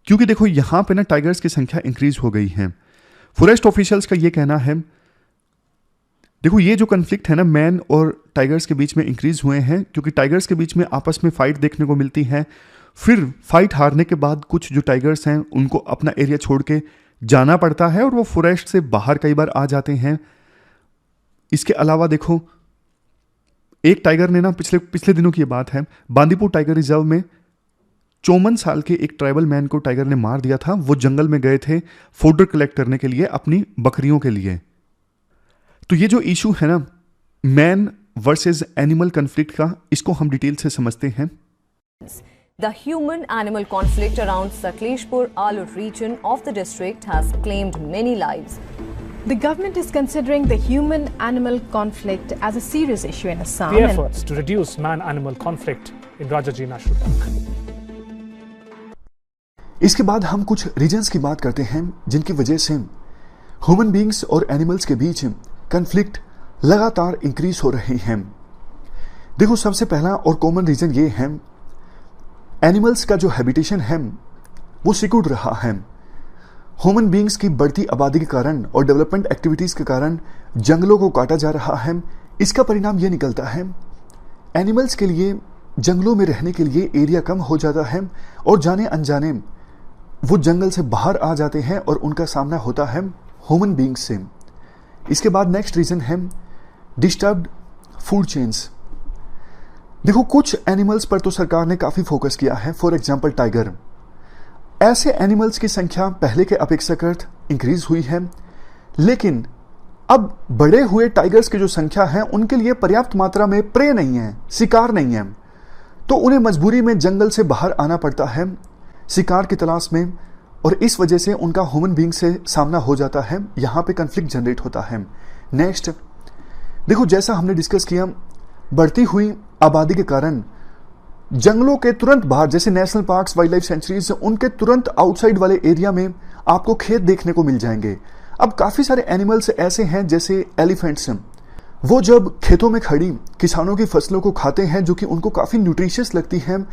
क्योंकि देखो यहां पे ना टाइगर्स की संख्या इंक्रीज हो गई है। फॉरेस्ट ऑफिशियल्स का यह कहना है देखो ये जो कन्फ्लिक्ट है ना मैन और टाइगर्स के बीच में इंक्रीज हुए हैं, क्योंकि टाइगर्स के बीच में आपस में फाइट देखने को मिलती है। फिर फाइट हारने के बाद कुछ जो टाइगर्स हैं उनको अपना एरिया छोड़ के जाना पड़ता है और वो फॉरेस्ट से बाहर कई बार आ जाते हैं। इसके अलावा देखो एक टाइगर ने ना पिछले दिनों की ये बात है, बांदीपुर टाइगर रिजर्व में 54 साल के एक ट्राइबल मैन को टाइगर ने मार दिया था। वो जंगल में गए थे फोडर कलेक्ट करने के लिए अपनी बकरियों के लिए। तो ये जो इशू है ना मैन वर्सेस एनिमल कन्फ्लिक्ट का, इसको हम डिटेल से समझते हैं। The human-animal conflict around Sakleshpur-Alur region of the district has claimed many lives. The government is considering the human-animal conflict as a serious issue in Assam. The efforts to reduce man-animal conflict in Rajaji National Park. इसके बाद हम कुछ regions की बात करते हैं जिनकी वजह से ह्यूमन बीइंग्स और एनिमल्स के बीच कन्फ्लिक्ट लगातार इंक्रीज हो रहे हैं। देखो सबसे पहला और कॉमन रीजन ये है, एनिमल्स का जो हैबिटेशन है वो सिकुड़ रहा है। ह्यूमन बीइंग्स की बढ़ती आबादी के कारण और डेवलपमेंट एक्टिविटीज के कारण जंगलों को काटा जा रहा है। इसका परिणाम ये निकलता है एनिमल्स के लिए जंगलों में रहने के लिए एरिया कम हो जाता है और जाने अनजाने वो जंगल से बाहर आ जाते हैं और उनका सामना होता है ह्यूमन बीइंग्स से। इसके बाद नेक्स्ट रीजन है डिस्टर्ब्ड फूड चेन्स। देखो कुछ एनिमल्स पर तो सरकार ने काफी फोकस किया है, फॉर एग्जांपल टाइगर। ऐसे एनिमल्स की संख्या पहले के अपेक्षाकृत इंक्रीज हुई है, लेकिन अब बड़े हुए टाइगर्स की जो संख्या है उनके लिए पर्याप्त मात्रा में प्रे नहीं है, शिकार नहीं है, तो उन्हें मजबूरी में जंगल से बाहर आना पड़ता है शिकार की तलाश में, और इस वजह से उनका ह्यूमन बीइंग से सामना हो जाता है। यहां पे कन्फ्लिक्ट जनरेट होता है। नेक्स्ट देखो जैसा हमने डिस्कस किया, बढ़ती हुई आबादी के कारण जंगलों के तुरंत बाहर जैसे national parks, wild life sanctuaries, उनके तुरंत आउटसाइड वाले एरिया में आपको खेत देखने को मिल जाएंगे। अब काफी सारे एनिमल्स ऐसे हैं जैसे एलिफेंट्स, वो जब खेतों में खड़ी किसानों की फसलों को खाते हैं जो कि उनको काफी न्यूट्रिशियस लगती है,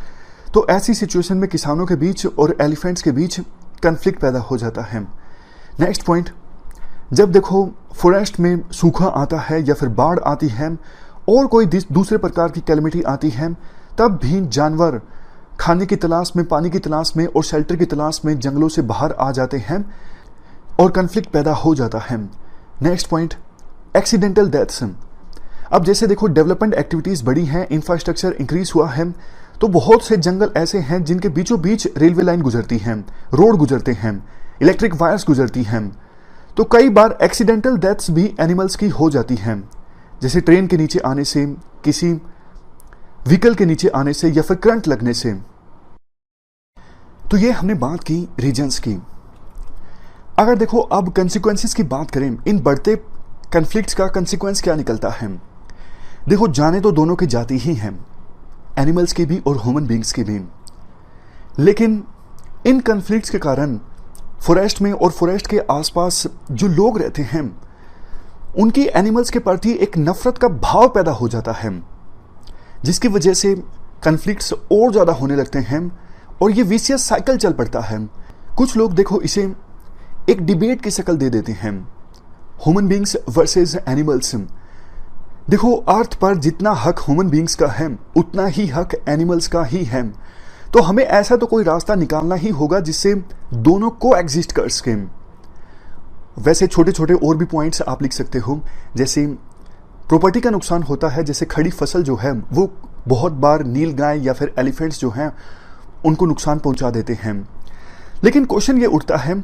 तो ऐसी सिचुएशन में किसानों के बीच और एलिफेंट्स के बीच कन्फ्लिक्ट पैदा हो जाता है। नेक्स्ट पॉइंट, जब देखो फॉरेस्ट में सूखा आता है या फिर बाढ़ आती है और कोई दूसरे प्रकार की कैलेमिटी आती है, तब भी जानवर खाने की तलाश में, पानी की तलाश में और शेल्टर की तलाश में जंगलों से बाहर आ जाते हैं और कन्फ्लिक्ट पैदा हो जाता है। Next point, accidental deaths. अब जैसे देखो डेवलपमेंट एक्टिविटीज बढ़ी हैं, इंफ्रास्ट्रक्चर इंक्रीज हुआ है, तो बहुत से जंगल ऐसे हैं जिनके बीचों बीच रेलवे लाइन गुजरती हैं, रोड गुजरते हैं, इलेक्ट्रिक वायर्स गुजरती हैं, तो कई बार एक्सीडेंटल डेथ्स भी एनिमल्स की हो जाती हैं, जैसे ट्रेन के नीचे आने से, किसी व्हीकल के नीचे आने से या फिर करंट लगने से। तो ये हमने बात की रीजन्स की। अगर देखो अब कंसिक्वेंसेस की बात करें, इन बढ़ते कन्फ्लिक्ट्स का कंसिक्वेंस क्या निकलता है। देखो जाने तो दोनों की जाती ही हैं, एनिमल्स की भी और ह्यूमन बीइंग्स की भी, लेकिन इन कन्फ्लिक्ट्स के कारण फॉरेस्ट में और फॉरेस्ट के आसपास जो लोग रहते हैं उनकी एनिमल्स के प्रति एक नफरत का भाव पैदा हो जाता है, जिसकी वजह से कन्फ्लिक्ट्स और ज्यादा होने लगते हैं और ये विशियस साइकिल चल पड़ता है। कुछ लोग देखो इसे एक डिबेट की शक्ल दे देते हैं, ह्यूमन बीइंग्स वर्सेस एनिमल्स। देखो अर्थ पर जितना हक ह्यूमन बीइंग्स का है उतना ही हक एनिमल्स का ही है, तो हमें ऐसा तो कोई रास्ता निकालना ही होगा जिससे दोनों को एग्जिस्ट कर सकें। वैसे छोटे छोटे और भी पॉइंट्स आप लिख सकते हो, जैसे प्रॉपर्टी का नुकसान होता है, जैसे खड़ी फसल जो है वो बहुत बार नील गाय या फिर एलिफेंट्स जो हैं उनको नुकसान पहुंचा देते हैं। लेकिन क्वेश्चन ये उठता है,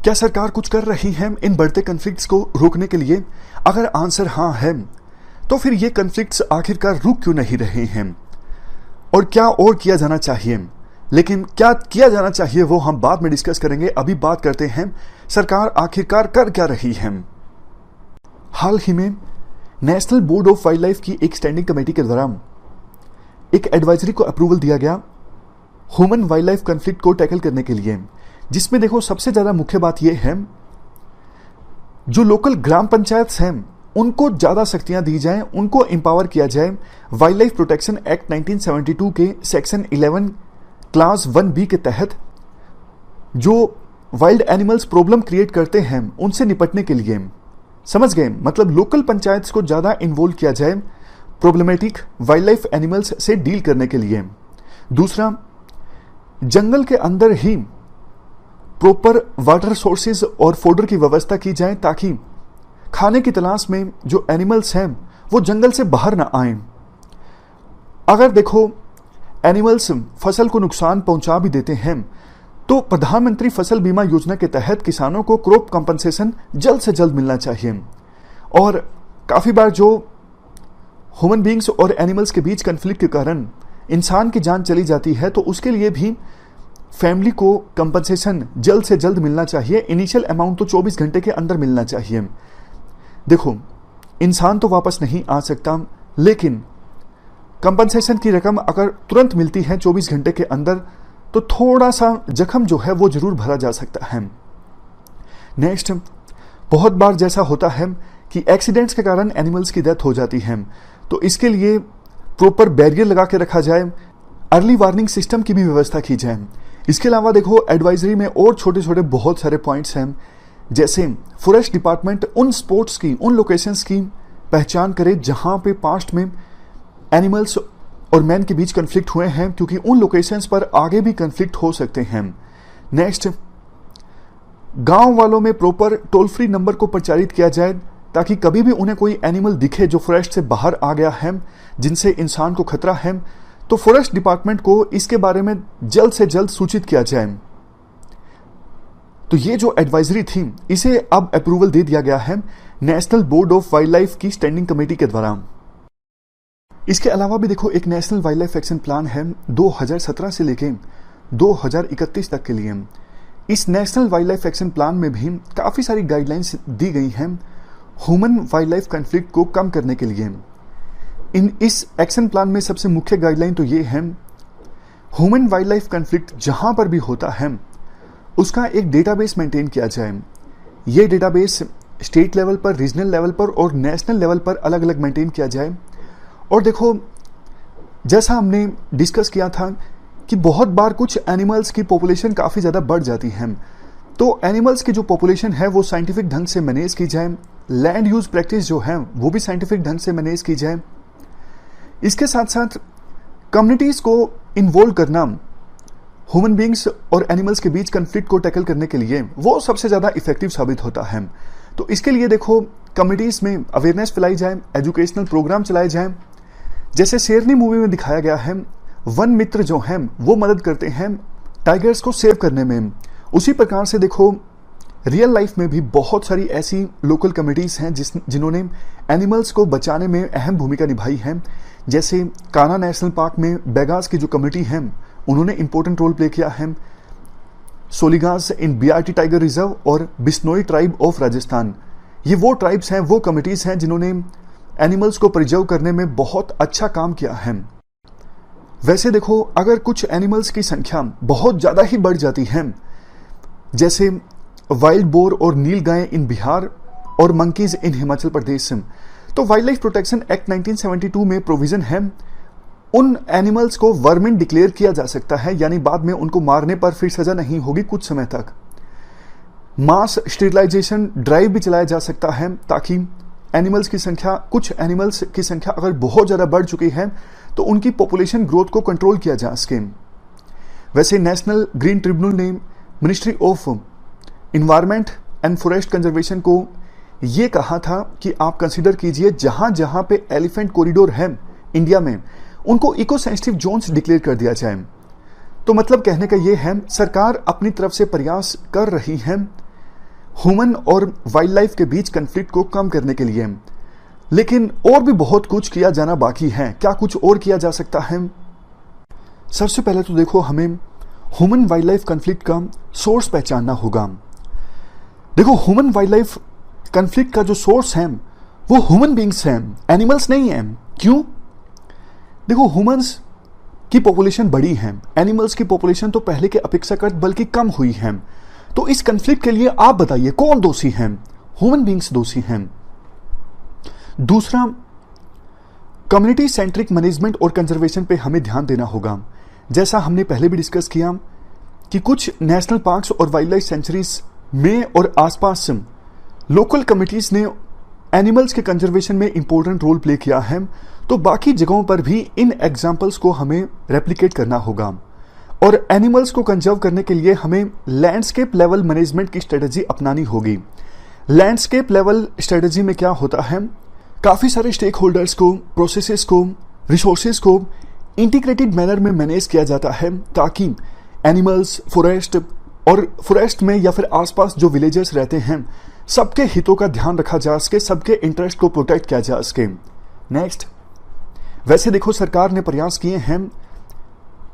क्या सरकार कुछ कर रही है इन बढ़ते कन्फ्लिक्ट्स को रोकने के लिए? अगर आंसर हाँ है, तो फिर ये कन्फ्लिक्ट्स आखिरकार रुक क्यों नहीं रहे हैं और क्या और किया जाना चाहिए? लेकिन क्या किया जाना चाहिए वो हम बाद में डिस्कस करेंगे। अभी बात करते हैं सरकार आखिरकार कर क्या रही है। हाल ही में national board of wild life की एक स्टैंडिंग कमेटी के द्वारा एक एडवाइजरी को अप्रूवल दिया गया ह्यूमन वाइल्ड लाइफ कन्फ्लिक्ट को टैकल करने के लिए, जिसमें देखो सबसे ज्यादा मुख्य बात यह है जो लोकल ग्राम पंचायत हैं उनको ज्यादा शक्तियां दी जाएं, उनको एम्पावर किया जाए। वाइल्ड लाइफ प्रोटेक्शन एक्ट 1972 के सेक्शन 11 क्लास 1B के तहत जो वाइल्ड एनिमल्स प्रॉब्लम क्रिएट करते हैं उनसे निपटने के लिए समझ गए? मतलब लोकल पंचायत को ज़्यादा इन्वॉल्व किया जाए प्रॉब्लमेटिक वाइल्ड लाइफ एनिमल्स से डील करने के लिए। दूसरा, जंगल के अंदर ही प्रॉपर वाटर सोर्सेज और फोडर की व्यवस्था की जाए ताकि खाने की तलाश में जो एनिमल्स हैं वो जंगल से बाहर ना आए। अगर देखो एनिमल्स फसल को नुकसान पहुंचा भी देते हैं तो प्रधानमंत्री फसल बीमा योजना के तहत किसानों को क्रॉप कंपनसेशन जल्द से जल्द मिलना चाहिए। और काफ़ी बार जो ह्यूमन बींग्स और एनिमल्स के बीच कन्फ्लिक्ट के कारण इंसान की जान चली जाती है तो उसके लिए भी फैमिली को कंपनसेशन जल्द से जल्द मिलना चाहिए। इनिशियल अमाउंट तो 24 घंटे के अंदर मिलना चाहिए। देखो, इंसान तो वापस नहीं आ सकता, लेकिन कंपनसेशन की रकम अगर तुरंत मिलती है 24 घंटे के अंदर तो थोड़ा सा जख्म जो है वो जरूर भरा जा सकता है। नेक्स्ट, बहुत बार जैसा होता है कि एक्सीडेंट्स के कारण एनिमल्स की डेथ हो जाती है, तो इसके लिए प्रॉपर बैरियर लगा के रखा जाए, अर्ली वार्निंग सिस्टम की भी व्यवस्था की जाए। इसके अलावा देखो एडवाइजरी में और छोटे छोटे बहुत सारे पॉइंट्स हैं, जैसे फॉरेस्ट डिपार्टमेंट उन स्पॉट्स की, उन लोकेशंस की पहचान करे जहां पे पास्ट में एनिमल्स और मैन के बीच कन्फ्लिक्ट हुए हैं, क्योंकि उन लोकेशंस पर आगे भी कन्फ्लिक्ट हो सकते हैं। नेक्स्ट, गांव वालों में प्रॉपर टोल फ्री नंबर को प्रचारित किया जाए ताकि कभी भी उन्हें कोई एनिमल दिखे जो फॉरेस्ट से बाहर आ गया है, जिनसे इंसान को खतरा है, तो फॉरेस्ट डिपार्टमेंट को इसके बारे में जल्द से जल्द सूचित किया जाए। तो ये जो एडवाइजरी थी इसे अब अप्रूवल दे दिया गया है national board of wild life की स्टैंडिंग कमेटी के द्वारा। इसके अलावा भी देखो एक national wild life action plan है 2017 से लेके 2031 तक के लिए। इस national wild life action plan में भी काफ़ी सारी गाइडलाइंस दी गई हैं ह्यूमन वाइल्ड लाइफ कॉन्फ्लिक्ट को कम करने के लिए। इस एक्शन प्लान में सबसे मुख्य गाइडलाइन तो ये है, ह्यूमन वाइल्ड लाइफ कॉन्फ्लिक्ट जहाँ पर भी होता है उसका एक डेटाबेस मेंटेन किया जाए। ये डेटाबेस स्टेट लेवल पर, रीजनल लेवल पर और नेशनल लेवल पर अलग अलग मेंटेन किया जाए। और देखो, जैसा हमने डिस्कस किया था कि बहुत बार कुछ एनिमल्स की पॉपुलेशन काफ़ी ज़्यादा बढ़ जाती है, तो एनिमल्स की जो पॉपुलेशन है वो साइंटिफिक ढंग से मैनेज की जाए, लैंड यूज प्रैक्टिस जो है वो भी साइंटिफिक ढंग से मैनेज की जाए। इसके साथ साथ कम्युनिटीज़ को इन्वॉल्व करना ह्यूमन बींग्स और एनिमल्स के बीच कन्फ्लिक्ट को टैकल करने के लिए वो सबसे ज़्यादा इफेक्टिव साबित होता है। तो इसके लिए देखो कम्युनिटीज़ में अवेयरनेस फैलाई जाए, एजुकेशनल प्रोग्राम चलाए जाएं। जैसे शेरनी मूवी में दिखाया गया है, वन मित्र जो हैं वो मदद करते हैं टाइगर्स को सेव करने में। उसी प्रकार से देखो रियल लाइफ में भी बहुत सारी ऐसी लोकल कम्युनिटीज़ हैं जिन्होंने एनिमल्स को बचाने में अहम भूमिका निभाई है। जैसे कान्हा नेशनल पार्क में बेगास की जो कम्युनिटी है उन्होंने इंपॉर्टेंट रोल प्ले किया है। सोलिगास इन बीआरटी टाइगर रिजर्व और बिश्नोई ट्राइब ऑफ राजस्थान, ये वो ट्राइब्स हैं, वो कम्युनिटीज़ हैं जिन्होंने एनिमल्स को प्रिजर्व करने में बहुत अच्छा काम किया है। वैसे देखो अगर कुछ एनिमल्स की संख्या बहुत ज़्यादा ही बढ़ जाती है, जैसे वाइल्ड बोर और नील गाय इन बिहार और मंकीज इन हिमाचल प्रदेश, तो वाइल्ड लाइफ प्रोटेक्शन एक्ट 1972 में प्रोविजन है उन एनिमल्स को वर्मिन डिक्लेयर किया जा सकता है, यानी बाद में उनको मारने पर फिर सजा नहीं होगी कुछ समय तक। मास स्टेरिलाइजेशन ड्राइव भी चलाया जा सकता है ताकि एनिमल्स की संख्या, कुछ एनिमल्स की संख्या अगर बहुत ज़्यादा बढ़ चुकी है तो उनकी पॉपुलेशन ग्रोथ को कंट्रोल किया जा सके। वैसे नेशनल ग्रीन ट्रिब्यूनल ने ministry of environment and forest conservation को ये कहा था कि आप कंसीडर कीजिए जहां जहां पे एलिफेंट कॉरिडोर है इंडिया में उनको इको सेंसिटिव जोन्स डिक्लेयर कर दिया जाए। तो मतलब कहने का ये है सरकार अपनी तरफ से प्रयास कर रही है ह्यूमन और वाइल्ड लाइफ के बीच कन्फ्लिक्ट को कम करने के लिए, लेकिन और भी बहुत कुछ किया जाना बाकी है। क्या कुछ और किया जा सकता है? सबसे पहले तो देखो हमें ह्यूमन वाइल्ड लाइफ कन्फ्लिक्ट का सोर्स पहचानना होगा। देखो ह्यूमन वाइल्ड लाइफ कन्फ्लिक्ट का जो सोर्स है वो ह्यूमन बींग्स हैं, एनिमल्स नहीं हैं। क्यों? देखो ह्यूमंस की पॉपुलेशन बढ़ी है, एनिमल्स की पॉपुलेशन तो पहले के अपेक्षाकृत बल्कि कम हुई है। तो इस कन्फ्लिक्ट के लिए आप बताइए कौन दोषी हैं? ह्यूमन बींग्स दोषी हैं। दूसरा, कम्युनिटी सेंट्रिक मैनेजमेंट और कंजर्वेशन पे हमें ध्यान देना होगा। जैसा हमने पहले भी डिस्कस किया कि कुछ नेशनल पार्क्स और वाइल्ड लाइफ सेंचुरीज में और आसपास लोकल कमिटीज ने एनिमल्स के कंजर्वेशन में इंपॉर्टेंट रोल प्ले किया है, तो बाकी जगहों पर भी इन एग्जाम्पल्स को हमें रेप्लिकेट करना होगा। और एनिमल्स को कंजर्व करने के लिए हमें लैंडस्केप लेवल मैनेजमेंट की स्ट्रेटजी अपनानी होगी। लैंडस्केप लेवल स्ट्रेटजी में क्या होता है, काफ़ी सारे स्टेक होल्डर्स को, प्रोसेसेस को, रिसोर्सेज को इंटीग्रेटेड मैनर में मैनेज किया जाता है, ताकि एनिमल्स, फॉरेस्ट में या फिर आसपास जो विलेजर्स रहते हैं, सबके हितों का ध्यान रखा जा सके, सबके इंटरेस्ट को प्रोटेक्ट किया जा सके। नेक्स्ट, वैसे देखो सरकार ने प्रयास किए हैं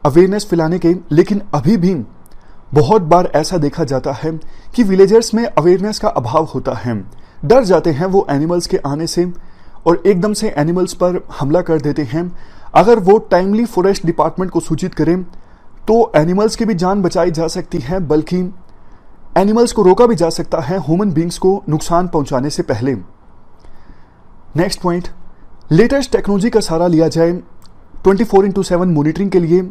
अवेयरनेस फैलाने के, लेकिन अभी भी बहुत बार ऐसा देखा जाता है कि विलेजर्स में अवेयरनेस का अभाव होता है। डर जाते हैं वो एनिमल्स के आने से और एकदम से एनिमल्स पर हमला कर देते हैं। अगर वो टाइमली फॉरेस्ट डिपार्टमेंट को सूचित करें तो एनिमल्स की भी जान बचाई जा सकती है, बल्कि एनिमल्स को रोका भी जा सकता है ह्यूमन बींग्स को नुकसान पहुंचाने से पहले। नेक्स्ट पॉइंट, लेटेस्ट टेक्नोलॉजी का सहारा लिया जाए 24/7 मॉनिटरिंग के लिए।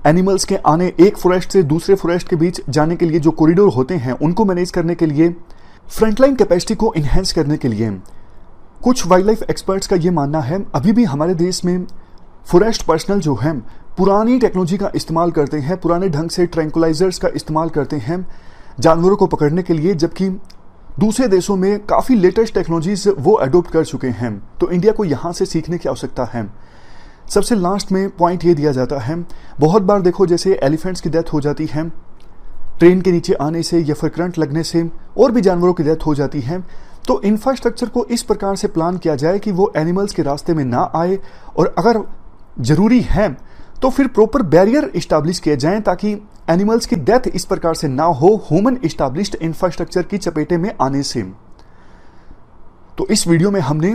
एनिमल्स के आने, एक फॉरेस्ट से दूसरे फॉरेस्ट के बीच जाने के लिए जो कॉरिडोर होते हैं उनको मैनेज करने के लिए, फ्रंटलाइन कैपेसिटी को इन्हेंस करने के लिए। कुछ वाइल्ड लाइफ एक्सपर्ट्स का ये मानना है अभी भी हमारे देश में फॉरेस्ट पर्सनल जो हैं पुरानी टेक्नोलॉजी का इस्तेमाल करते हैं, पुराने ढंग से ट्रैंकुलाइजर्स का इस्तेमाल करते हैं जानवरों को पकड़ने के लिए, जबकि दूसरे देशों में काफ़ी लेटेस्ट टेक्नोलॉजीज वो अडोप्ट कर चुके हैं। तो इंडिया को यहाँ से सीखने की आवश्यकता है। सबसे लास्ट में पॉइंट ये दिया जाता है, बहुत बार देखो जैसे एलिफेंट्स की डेथ हो जाती है ट्रेन के नीचे आने से या फिर करंट लगने से, और भी जानवरों की डेथ हो जाती है। तो इंफ्रास्ट्रक्चर को इस प्रकार से प्लान किया जाए कि वो एनिमल्स के रास्ते में ना आए, और अगर जरूरी है तो फिर प्रॉपर बैरियर इस्टेब्लिश किए जाएं ताकि एनिमल्स की डेथ इस प्रकार से ना हो ह्यूमन इस्टेब्लिश्ड इंफ्रास्ट्रक्चर की चपेटे में आने से। तो इस वीडियो में हमने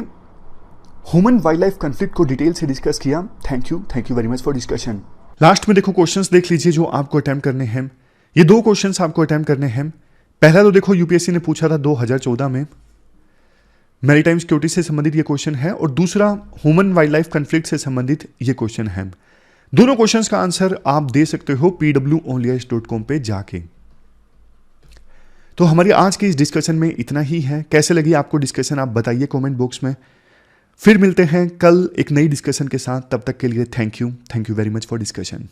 ह्यूमन वाइल्ड लाइफ कॉन्फ्लिक्ट को डिटेल से डिस्कस किया। Thank you very much for discussion. Last में देखो क्वेश्चंस देख लीजिए जो आपको अटेम्प्ट करने हैं। ये 2 क्वेश्चंस आपको अटेम्प्ट करने हैं। पहला तो देखो यूपीएससी ने पूछा था 2014 में, मैरीटाइम सिक्योरिटी से संबंधित ये क्वेश्चन है, और दूसरा ह्यूमन वाइल्ड लाइफ कॉन्फ्लिक्ट से संबंधित ये क्वेश्चन है। दोनों क्वेश्चंस का आंसर आप दे सकते हो pwonlyis.com पे जाके। तो हमारी आज की इस डिस्कशन में इतना ही है। कैसे लगी आपको डिस्कशन आप बताइए कमेंट बॉक्स में। फिर मिलते हैं कल एक नई डिस्कशन के साथ। तब तक के लिए thank you very much for discussion.